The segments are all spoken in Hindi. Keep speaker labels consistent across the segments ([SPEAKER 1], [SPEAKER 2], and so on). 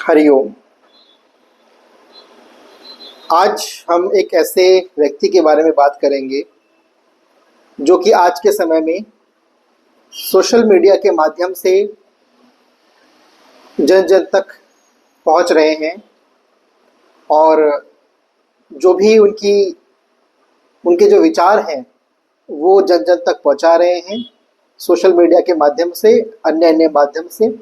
[SPEAKER 1] हरिओम। आज हम एक ऐसे व्यक्ति के बारे में बात करेंगे जो कि आज के समय में सोशल मीडिया के माध्यम से जन जन तक पहुंच रहे हैं और जो भी उनके जो विचार हैं वो जन जन तक पहुंचा रहे हैं सोशल मीडिया के माध्यम से, अन्य अन्य माध्यम से।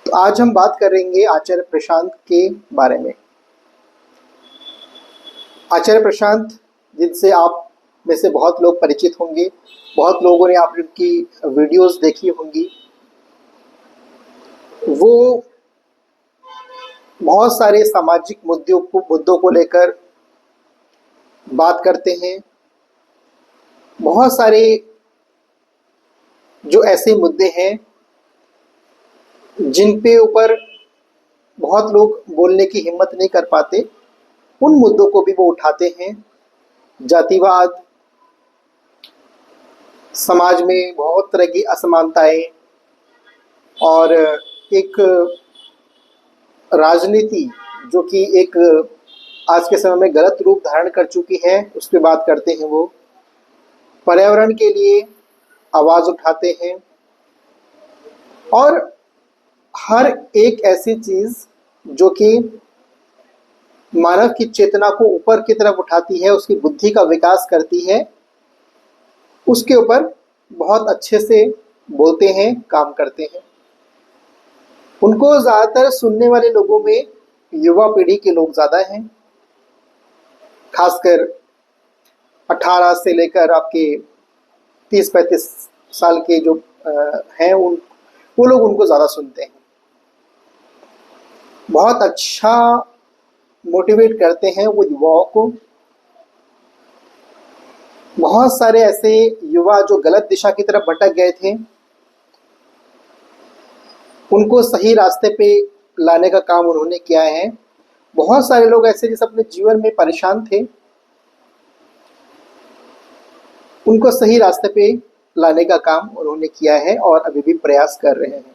[SPEAKER 1] तो आज हम बात करेंगे आचार्य प्रशांत के बारे में। आचार्य प्रशांत, जिनसे आप में से बहुत लोग परिचित होंगे, बहुत लोगों ने आप उनकी वीडियोस देखी होंगी। वो बहुत सारे सामाजिक मुद्दों को लेकर बात करते हैं। बहुत सारे जो ऐसे मुद्दे हैं जिन पे ऊपर बहुत लोग बोलने की हिम्मत नहीं कर पाते, उन मुद्दों को भी वो उठाते हैं। जातिवाद, समाज में बहुत तरह की असमानताएं और एक राजनीति जो कि एक आज के समय में गलत रूप धारण कर चुकी है, उस पर बात करते हैं। वो पर्यावरण के लिए आवाज़ उठाते हैं और हर एक ऐसी चीज़ जो कि मानव की चेतना को ऊपर की तरफ उठाती है, उसकी बुद्धि का विकास करती है, उसके ऊपर बहुत अच्छे से बोलते हैं, काम करते हैं। उनको ज़्यादातर सुनने वाले लोगों में युवा पीढ़ी के लोग ज़्यादा हैं, खासकर 18 से लेकर आपके 30-35 साल के जो हैं वो लोग उनको ज़्यादा सुनते हैं। बहुत अच्छा मोटिवेट करते हैं वो युवाओं को। बहुत सारे ऐसे युवा जो गलत दिशा की तरफ भटक गए थे, उनको सही रास्ते पे लाने का काम उन्होंने किया है। बहुत सारे लोग ऐसे जिस अपने जीवन में परेशान थे, उनको सही रास्ते पे लाने का काम उन्होंने किया है और अभी भी प्रयास कर रहे हैं।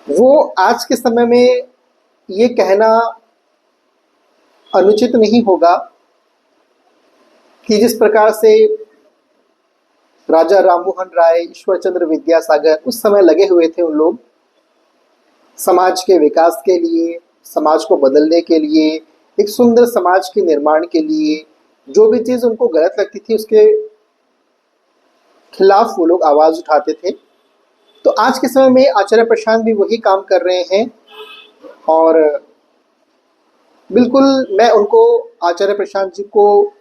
[SPEAKER 1] वो आज के समय में ये कहना अनुचित नहीं होगा कि जिस प्रकार से राजा राममोहन राय, ईश्वर चंद्र विद्यासागर उस समय लगे हुए थे, उन लोग समाज के विकास के लिए, समाज को बदलने के लिए, एक सुंदर समाज के निर्माण के लिए, जो भी चीज़ उनको गलत लगती थी उसके खिलाफ वो लोग आवाज़ उठाते थे। तो आज के समय में आचार्य प्रशांत भी वही काम कर रहे हैं और बिल्कुल मैं उनको, आचार्य प्रशांत जी को,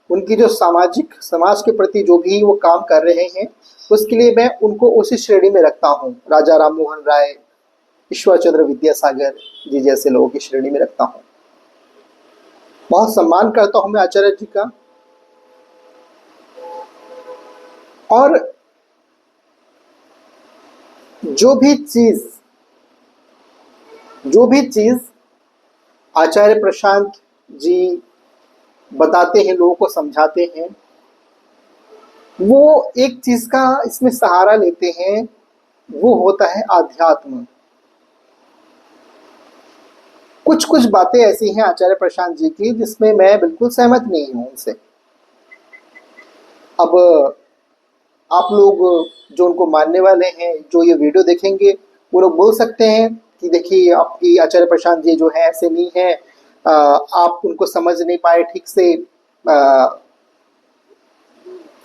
[SPEAKER 1] उनकी जो समाज के प्रति जो भी वो काम कर रहे हैं उसके लिए मैं उनको उसी श्रेणी में रखता हूँ। राजा राममोहन राय, ईश्वर चंद्र विद्यासागर जी जैसे लोगों की श्रेणी में रखता हूँ। बहुत सम्मान करता हूँ मैं आचार्य जी का। और जो भी चीज़ आचार्य प्रशांत जी बताते हैं, लोगों को समझाते हैं, वो एक चीज़ का इसमें सहारा लेते हैं, वो होता है आध्यात्म। कुछ कुछ बातें ऐसी हैं आचार्य प्रशांत जी की जिसमें मैं बिल्कुल सहमत नहीं हूँ उनसे। अब आप लोग जो उनको मानने वाले हैं, जो ये वीडियो देखेंगे, वो लोग बोल सकते हैं कि देखिए आपकी आचार्य प्रशांत जी जो है ऐसे नहीं है, आप उनको समझ नहीं पाए ठीक से,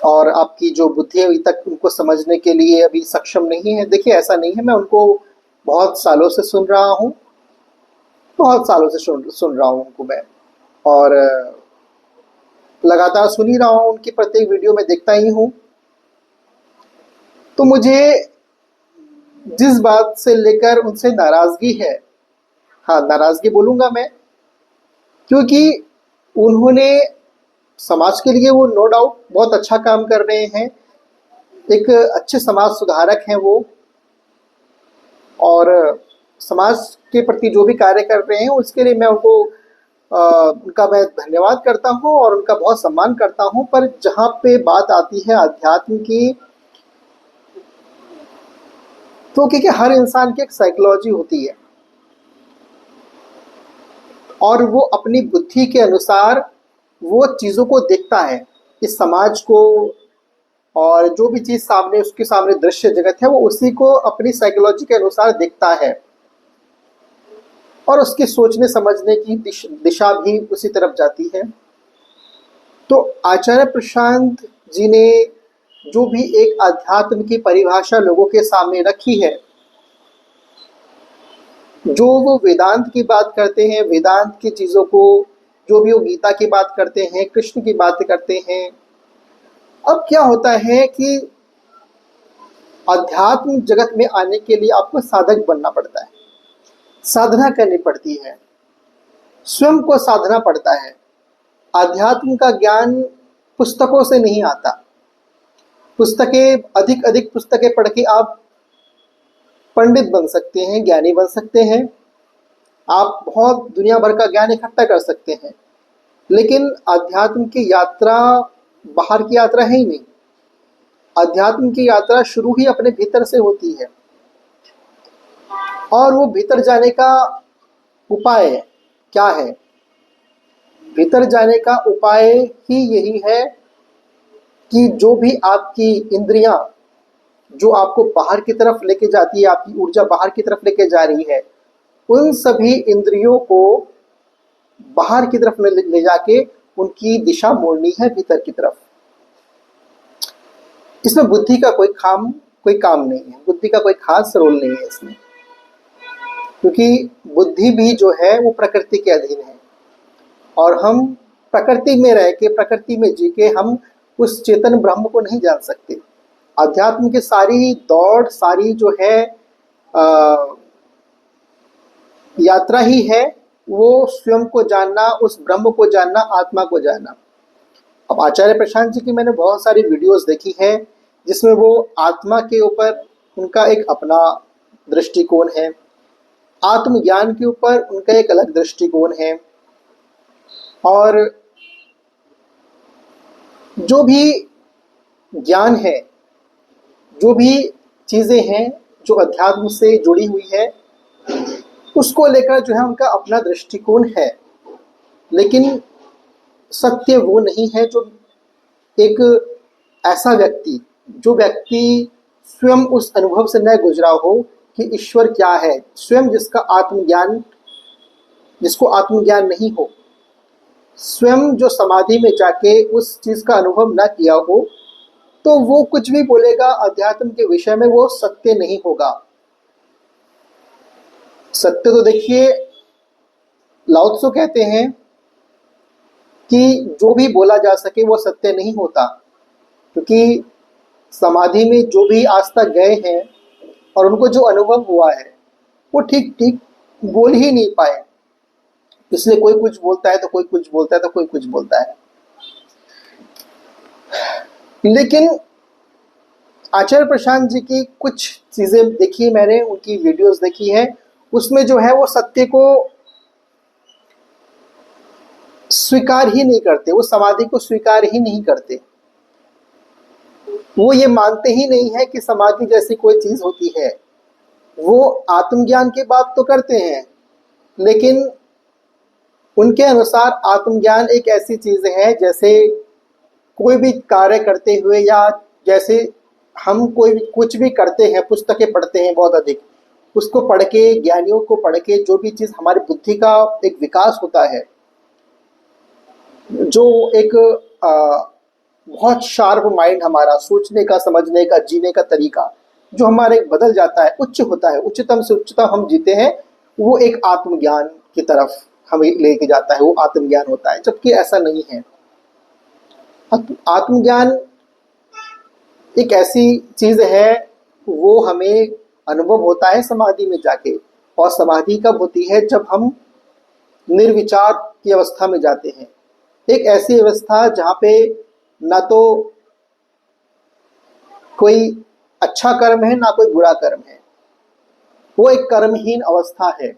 [SPEAKER 1] और आपकी जो बुद्धि अभी तक उनको समझने के लिए अभी सक्षम नहीं है। देखिए ऐसा नहीं है, मैं उनको बहुत सालों से सुन रहा हूँ, बहुत सालों से सुन रहा हूँ उनको मैं, और लगातार सुन ही रहा हूँ, उनकी प्रत्येक वीडियो में देखता ही हूँ। तो मुझे जिस बात से लेकर उनसे नाराज़गी है, हाँ नाराज़गी बोलूँगा मैं, क्योंकि उन्होंने समाज के लिए, वो नो डाउट बहुत अच्छा काम कर रहे हैं, एक अच्छे समाज सुधारक हैं वो, और समाज के प्रति जो भी कार्य कर रहे हैं उसके लिए मैं उनका मैं धन्यवाद करता हूँ और उनका बहुत सम्मान करता हूँ। पर जहाँ पे बात आती है अध्यात्म की, तो क्योंकि हर इंसान की एक साइकोलॉजी होती है और वो अपनी बुद्धि के अनुसार वो चीज़ों को देखता है, इस समाज को, और जो भी चीज़ सामने उसके सामने दृश्य जगत है वो उसी को अपनी साइकोलॉजी के अनुसार देखता है और उसके सोचने समझने की दिशा भी उसी तरफ जाती है। तो आचार्य प्रशांत जी ने जो भी एक अध्यात्म की परिभाषा लोगों के सामने रखी है, जो वो वेदांत की बात करते हैं, वेदांत की चीज़ों को, जो भी वो गीता की बात करते हैं, कृष्ण की बातें करते हैं। अब क्या होता है कि अध्यात्म जगत में आने के लिए आपको साधक बनना पड़ता है, साधना करनी पड़ती है, स्वयं को साधना पड़ता है। अध्यात्म का ज्ञान पुस्तकों से नहीं आता। पुस्तकें, अधिक अधिक पुस्तकें पढ़ के आप पंडित बन सकते हैं, ज्ञानी बन सकते हैं, आप बहुत दुनिया भर का ज्ञान इकट्ठा कर सकते हैं, लेकिन अध्यात्म की यात्रा बाहर की यात्रा है ही नहीं। अध्यात्म की यात्रा शुरू ही अपने भीतर से होती है और वो भीतर जाने का उपाय क्या है? भीतर जाने का उपाय ही यही है कि जो भी आपकी इंद्रियां जो आपको बाहर की तरफ लेके जाती है, आपकी ऊर्जा बाहर की तरफ लेके जा रही है, उन सभी इंद्रियों को बाहर की तरफ ले जाके उनकी दिशा मोड़नी है भीतर की तरफ। इसमें बुद्धि का कोई काम नहीं है, बुद्धि का कोई खास रोल नहीं है इसमें, क्योंकि बुद्धि भी जो है वो प्रकृति के अधीन है और हम प्रकृति में रह के, प्रकृति में जी के हम उस चेतन ब्रह्म को नहीं जान सकते। अध्यात्म की सारी दौड़, सारी जो है यात्रा ही है वो स्वयं को जानना, उस ब्रह्म को जानना, आत्मा को जानना। अब आचार्य प्रशांत जी की मैंने बहुत सारी वीडियोस देखी है जिसमें वो आत्मा के ऊपर उनका एक अपना दृष्टिकोण है, आत्मज्ञान के ऊपर उनका एक अलग दृष्टिकोण है, और जो भी ज्ञान है, जो भी चीज़ें हैं जो अध्यात्म से जुड़ी हुई है, उसको लेकर जो है उनका अपना दृष्टिकोण है। लेकिन सत्य वो नहीं है जो एक ऐसा व्यक्ति, जो व्यक्ति स्वयं उस अनुभव से न गुजरा हो कि ईश्वर क्या है, स्वयं जिसको आत्मज्ञान नहीं हो, स्वयं जो समाधि में जाके उस चीज़ का अनुभव न किया हो, तो वो कुछ भी बोलेगा अध्यात्म के विषय में वो सत्य नहीं होगा। सत्य तो देखिए, लाओ त्सो कहते हैं कि जो भी बोला जा सके वो सत्य नहीं होता, क्योंकि समाधि में जो भी आज तक गए हैं और उनको जो अनुभव हुआ है वो ठीक ठीक बोल ही नहीं पाए, इसलिए कोई कुछ बोलता है तो कोई कुछ बोलता है तो कोई कुछ बोलता है। लेकिन आचार्य प्रशांत जी की कुछ चीज़ें देखी मैंने, उनकी वीडियोस देखी है, उसमें जो है वो सत्य को स्वीकार ही नहीं करते, वो समाधि को स्वीकार ही नहीं करते। वो ये मानते ही नहीं है कि समाधि जैसी कोई चीज़ होती है। वो आत्मज्ञान की बात तो करते हैं, लेकिन उनके अनुसार आत्मज्ञान एक ऐसी चीज़ है जैसे कोई भी कार्य करते हुए, या जैसे हम कोई कुछ भी करते हैं, पुस्तकें पढ़ते हैं बहुत अधिक, उसको पढ़ के, ज्ञानियों को पढ़ के जो भी चीज़ हमारी बुद्धि का एक विकास होता है, जो एक बहुत शार्प माइंड, हमारा सोचने का, समझने का, जीने का तरीका जो हमारे बदल जाता है, उच्च होता है, उच्चतम से उच्चतम हम जीते हैं, वो एक आत्मज्ञान की तरफ हमें लेके जाता है, वो आत्मज्ञान होता है। जबकि ऐसा नहीं है। आत्मज्ञान एक ऐसी चीज़ है, वो हमें अनुभव होता है समाधि में जाके, और समाधि कब होती है? जब हम निर्विचार की अवस्था में जाते हैं, एक ऐसी अवस्था जहाँ पे ना तो कोई अच्छा कर्म है ना कोई बुरा कर्म है, वो एक कर्महीन अवस्था है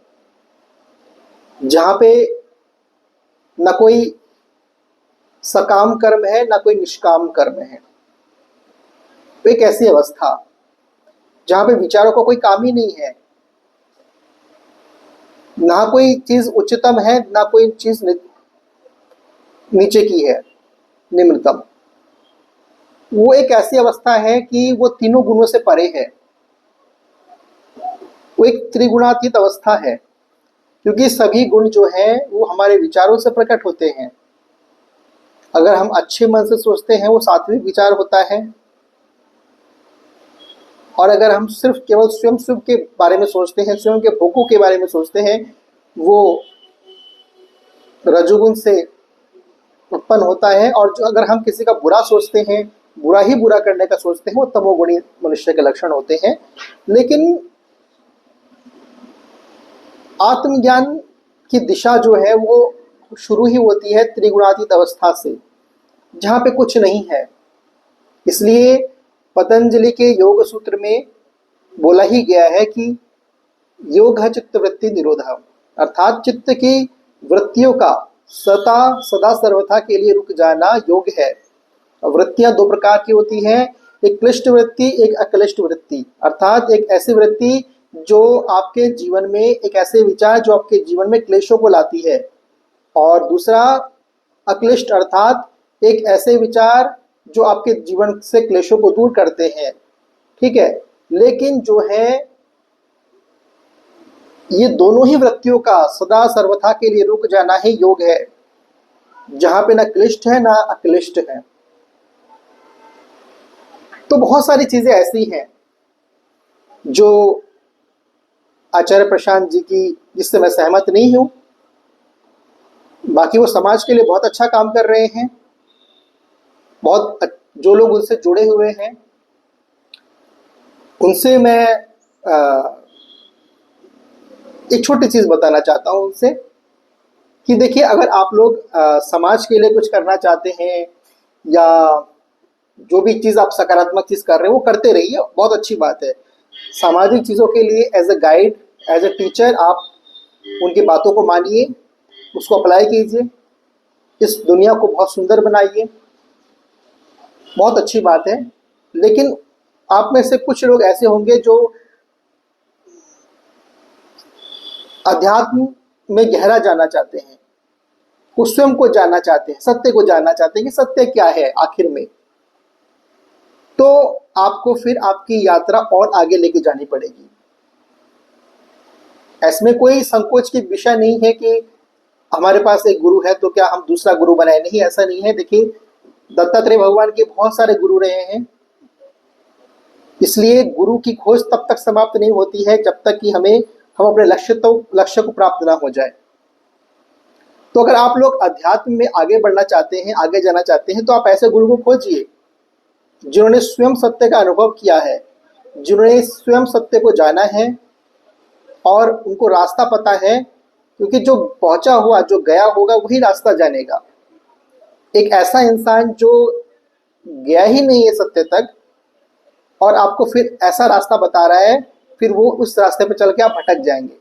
[SPEAKER 1] जहाँ पे ना कोई सकाम कर्म है ना कोई निष्काम कर्म है। तो एक ऐसी अवस्था जहाँ पे विचारों का कोई काम ही नहीं है, ना कोई चीज उच्चतम है ना कोई चीज नीचे की है, निम्नतम। वो एक ऐसी अवस्था है कि वो तीनों गुणों से परे है, वो एक त्रिगुणातीत अवस्था है, क्योंकि सभी गुण जो हैं वो हमारे विचारों से प्रकट होते हैं। अगर हम अच्छे मन से सोचते हैं वो सात्विक विचार होता है, और अगर हम सिर्फ केवल स्वयं सुख के बारे में सोचते हैं, स्वयं के भोगों के बारे में सोचते हैं, वो रजोगुण से उत्पन्न होता है। और जो अगर हम किसी का बुरा सोचते हैं, बुरा ही बुरा करने का सोचते हैं, वो तमोगुणी मनुष्य के लक्षण होते हैं। लेकिन आत्मज्ञान की दिशा जो है वो शुरू ही होती है त्रिगुणातीत अवस्था से, जहाँ पे कुछ नहीं है। इसलिए पतंजलि के योग सूत्र में बोला ही गया है कि योग चित्त वृत्ति निरोध, अर्थात चित्त की वृत्तियों का सदा सर्वथा के लिए रुक जाना योग है। वृत्तियां दो प्रकार की होती हैं, एक क्लिष्ट वृत्ति, एक अक्लिष्ट वृत्ति। अर्थात एक ऐसी वृत्ति जो आपके जीवन में, एक ऐसे विचार जो आपके जीवन में क्लेशों को लाती है, और दूसरा अक्लिष्ट अर्थात एक ऐसे विचार जो आपके जीवन से क्लेशों को दूर करते हैं। ठीक है, लेकिन जो है ये दोनों ही वृत्तियों का सदा सर्वथा के लिए रुक जाना ही योग है, जहां पे ना क्लिष्ट है ना अक्लिष्ट है। तो बहुत सारी चीजें ऐसी हैं जो आचार्य प्रशांत जी की, जिससे मैं सहमत नहीं हूं। बाकी वो समाज के लिए बहुत अच्छा काम कर रहे हैं, जो लोग उनसे जुड़े हुए हैं उनसे मैं एक छोटी चीज बताना चाहता हूं उनसे, कि देखिए, अगर आप लोग समाज के लिए कुछ करना चाहते हैं, या जो भी चीज़ आप सकारात्मक चीज़ कर रहे हैं वो करते रहिए, बहुत अच्छी बात है। सामाजिक चीज़ों के लिए as a guide, as a teacher आप उनकी बातों को मानिए, उसको अप्लाई कीजिए, इस दुनिया को बहुत सुंदर बनाइए, बहुत अच्छी बात है। लेकिन आप में से कुछ लोग ऐसे होंगे जो अध्यात्म में गहरा जाना चाहते हैं, वो स्वयं को जानना चाहते हैं, सत्य को जानना चाहते हैं कि सत्य क्या है आखिर में। तो आपको फिर आपकी यात्रा और आगे लेके जानी पड़ेगी। इसमें कोई संकोच की विषय नहीं है कि हमारे पास एक गुरु है तो क्या हम दूसरा गुरु बनाए, नहीं, ऐसा नहीं है। देखिए, दत्तात्रेय भगवान के बहुत सारे गुरु रहे हैं, इसलिए गुरु की खोज तब तक समाप्त नहीं होती है जब तक कि हम अपने लक्ष्य को प्राप्त ना हो जाए। तो अगर आप लोग अध्यात्म में आगे बढ़ना चाहते हैं, आगे जाना चाहते हैं, तो आप ऐसे गुरु को खोजिए जिन्होंने स्वयं सत्य का अनुभव किया है, जिन्होंने स्वयं सत्य को जाना है और उनको रास्ता पता है, क्योंकि जो पहुंचा हुआ, जो गया होगा, वही रास्ता जानेगा। एक ऐसा इंसान जो गया ही नहीं है सत्य तक और आपको फिर ऐसा रास्ता बता रहा है, फिर वो उस रास्ते पे चल के आप भटक जाएंगे।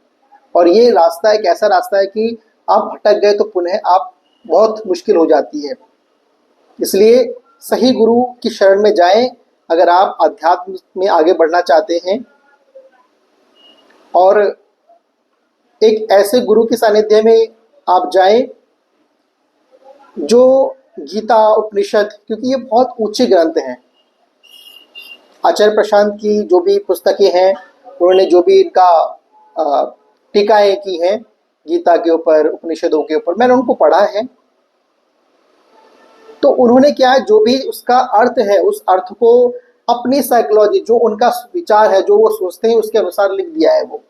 [SPEAKER 1] और ये रास्ता एक ऐसा रास्ता है कि आप भटक गए तो पुनः आप बहुत मुश्किल हो जाती है। इसलिए सही गुरु की शरण में जाएं अगर आप अध्यात्म में आगे बढ़ना चाहते हैं, और एक ऐसे गुरु के सानिध्य में आप जाएं जो गीता, उपनिषद, क्योंकि ये बहुत ऊंचे ग्रंथ हैं। आचार्य प्रशांत की जो भी पुस्तकें हैं, उन्होंने जो भी इनका टीकाएं की हैं गीता के ऊपर, उपनिषदों के ऊपर, मैंने उनको पढ़ा है। तो उन्होंने क्या है, जो भी उसका अर्थ है, उस अर्थ को अपनी साइकोलॉजी, जो उनका विचार है, जो वो सोचते हैं, उसके अनुसार लिख दिया है वो।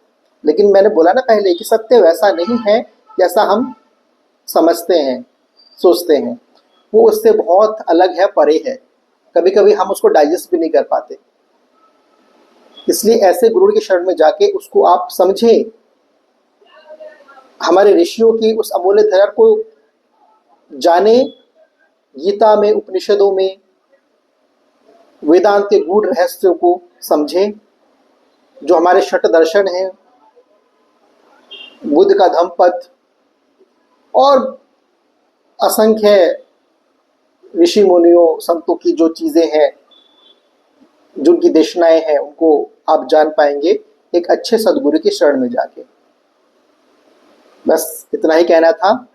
[SPEAKER 1] लेकिन मैंने बोला ना पहले कि सत्य वैसा नहीं है जैसा हम समझते हैं, सोचते हैं। वो उससे बहुत अलग है, परे है। कभी कभी हम उसको डाइजेस्ट भी नहीं कर पाते। इसलिए ऐसे गुरु की शरण में जाके उसको आप समझें, हमारे ऋषियों की उस अमूल्य धरा को जाने, गीता में, उपनिषदों में वेदांत के गूढ़ रहस्यों को समझें, जो हमारे षट दर्शन हैं, बुद्ध का धम्मपद और असंख्य ऋषि मुनियों, संतों की जो चीज़ें हैं, जो उनकी देशनाएं हैं, उनको आप जान पाएंगे एक अच्छे सदगुरु की शरण में जाके। बस इतना ही कहना था।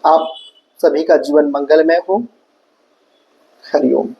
[SPEAKER 1] आप सभी का जीवन मंगलमय हो। हरिओम।